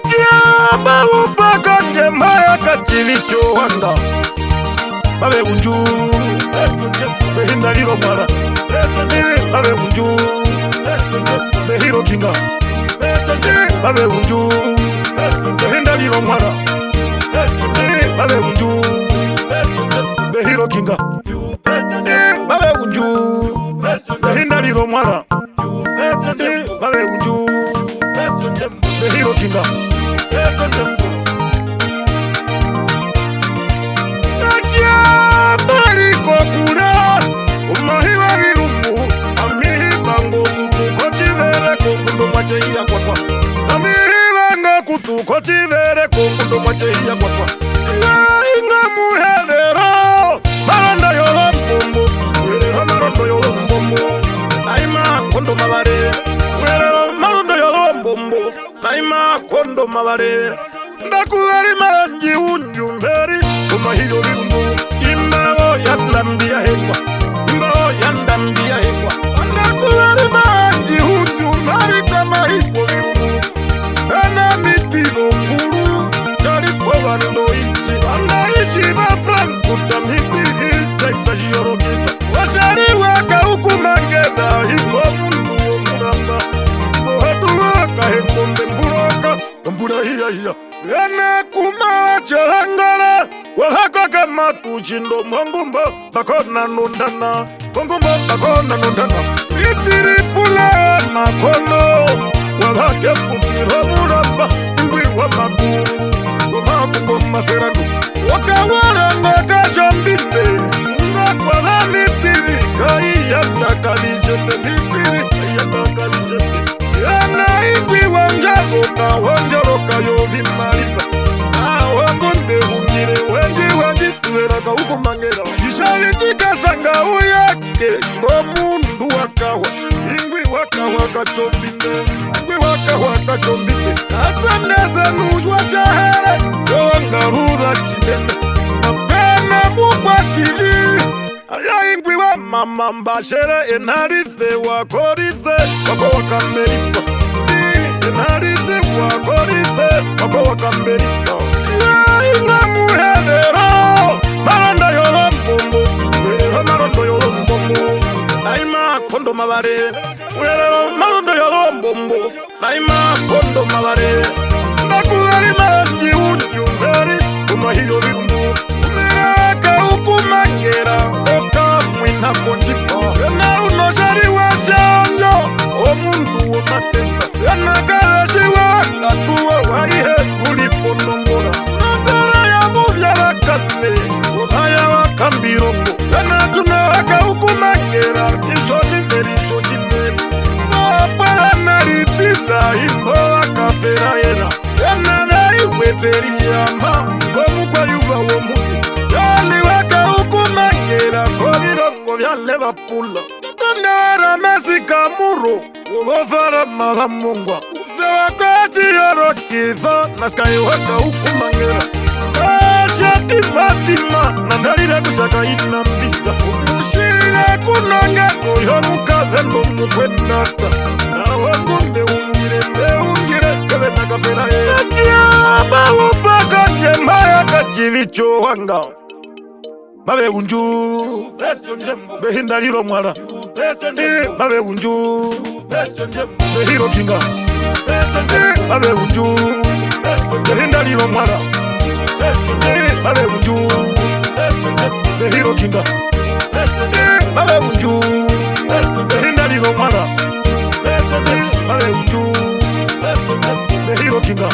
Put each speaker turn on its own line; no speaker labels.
Chiaba upaka njemaya kachilicho wanga babe unju behinda lilo mwala babe unju behiro kinga babe unju behinda lilo mwala babe unju behiro kinga babe unju behinda lilo mwala babe unju behiro kinga bali kokura umahiwa birumbu amihibango kutuko chivere kungundo mwache iya kwatwa amihibango kutuko chivere kungundo mwache iya kwatwa inga muhelero maronda yolo mbombo werero marondo yolo mbombo naima kondo mabare werero marondo yolo mbombo naima kondo mabare ndakubari manji unjumberi umahiro birumbu imbao yandambia hekwa imbao yandambia hekwa ndakubari manji unjumberi kama hipo birumbu ana mitino nguru chalipo wando ichi wanaishi ba Frankfurt amhipiri Texas yorogisa washari waka ukumangeda hipo mundu omuramba watu waka hekombe mburoka mbura hiya Yana kuma changala wahaka kama tuchindo mwangumba bakona nundana mwangumba bakona nundana itiri pula makono wahake putiro muramba ingwi wa makuru wamakungo maseranu wakawara ngaka mbinde ngakwa na mitiri kai yanda kalishete mitiri yanda kalishete yana ingwi wanjaroka wanjaroka yovi mariba wangonde ungire wendi sueraka uko mangera ishali chikasanga uyake ngomundu wakawa ingwi wakawa kachombinde ingwi wakawa kachombinde katsanese nujwa chahere yongaruza chidene mapena mukwachili aya ingwi wa mama mbashere enarise wakorise wako wakameripa enarise wakorise wako wakameripa inga muhelero marondo yolo mbombo werero marondo yolo mbombo naima kondo mabare werero marondo yolo mbombo naima kondo mabare ndakubari manji unjumberi umahiro birumbu umiraka ukumangera oka mwina konjipo yana unoshari washanyo omundu womatemba yana karashi wakatuwa waihe kulipondongora Ohaya wakambirongo Yana tunawaka ukumangera Isoshimeri Mwapala naritida Himbo wakafera yena Yana nari weteri yama Komu kwa yuwa womuki Yali waka ukumangera Kovirongo vya Liverpool Tondara mesika muro Uvofara mahamungwa Usewa kwa chiyoro kitha Naskai waka ukumangera Matima nandalira kushaka inambita umushire kunonga oyo mukavendo mukwenata nawe ngumbe ungire kebe nakafera ye Chiaba upaka njemaya kachilicho wanga babe unju behinda lilo mwala babe unju behiro kinga babe unju behinda lilo mwala babe unju behiro kinga babe unju behinda lilo mwala babe unju behiro kinga